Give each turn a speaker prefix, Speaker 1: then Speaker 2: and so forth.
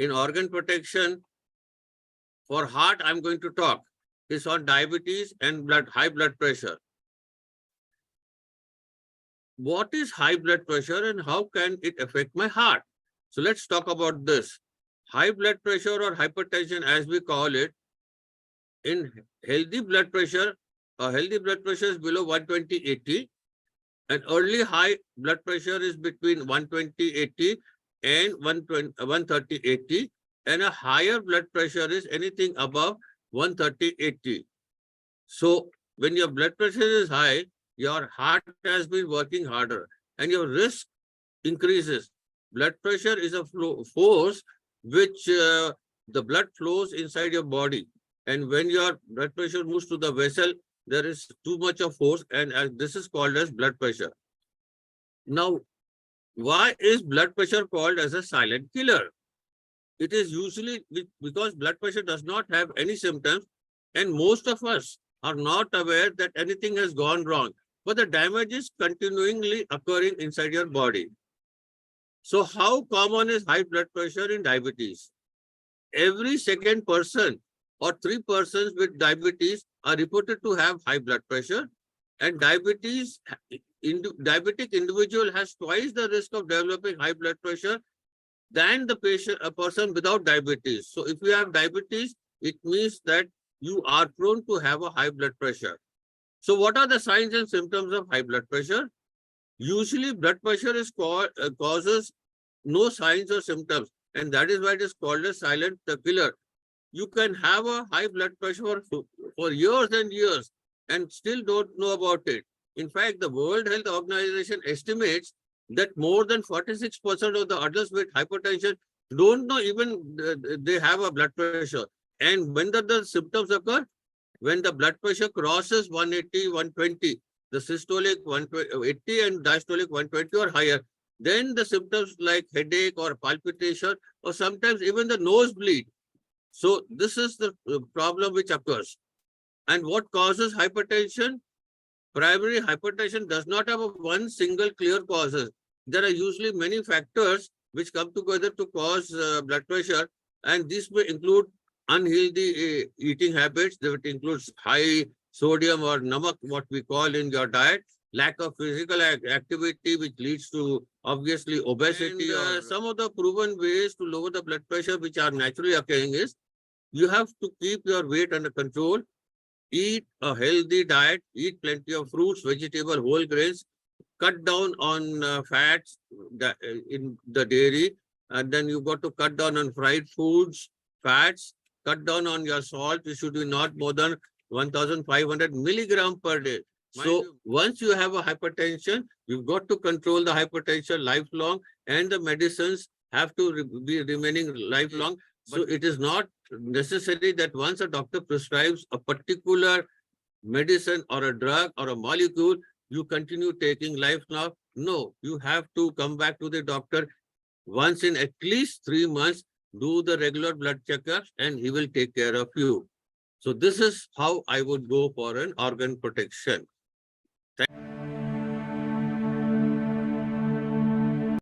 Speaker 1: In organ protection, for heart, I'm going to talk. It's on diabetes and high blood pressure. What is high blood pressure and how can it affect my heart? So let's talk about this. High blood pressure or hypertension, as we call it, in healthy blood pressure is below 120/80, and early high blood pressure is between 120/80 and 130/80, and a higher blood pressure is anything above 130/80. So when your blood pressure is high, your heart has been working harder and your risk increases. Blood pressure is a force which the blood flows inside your body. And when your blood pressure moves to the vessel, there is too much of force, and this is called as blood pressure. Now, why is blood pressure called as a silent killer? It is usually because blood pressure does not have any symptoms, and most of us are not aware that anything has gone wrong, but the damage is continually occurring inside your body. So how common is high blood pressure in diabetes? Every second person or 3 persons with diabetes are reported to have high blood pressure, and diabetic individual has twice the risk of developing high blood pressure than a person without diabetes. So if you have diabetes, it means that you are prone to have a high blood pressure. So what are the signs and symptoms of high blood pressure? Usually blood pressure causes no signs or symptoms, and that is why it is called a silent killer. You can have a high blood pressure for years and years and still don't know about it. In fact, the World Health Organization estimates that more than 46% of the adults with hypertension don't know even they have a blood pressure. And when the symptoms occur, when the blood pressure crosses 180, 120, the systolic 180 and diastolic 120 or higher, then the symptoms like headache or palpitation or sometimes even the nosebleed. So this is the problem which occurs. And what causes hypertension? Primary hypertension does not have one single clear causes. There are usually many factors which come together to cause blood pressure, and these may include unhealthy eating habits. That includes high sodium or namak, what we call in your diet, lack of physical activity, which leads to obviously obesity. And, some of the proven ways to lower the blood pressure which are naturally occurring is you have to keep your weight under control, eat a healthy diet, eat plenty of fruits, vegetables, whole grains, cut down on fats in the dairy, and then you got to cut down on fried foods, fats, cut down on your salt. It should be not more than 1,500 milligrams per day. So once you have a hypertension, you've got to control the hypertension lifelong, and the medicines have to be remaining lifelong. So it is not necessary that once a doctor prescribes a particular medicine or a drug or a molecule, you continue taking lifelong. No, you have to come back to the doctor once in at least 3 months, do the regular blood checkups, and he will take care of you. So this is how I would go for an organ protection.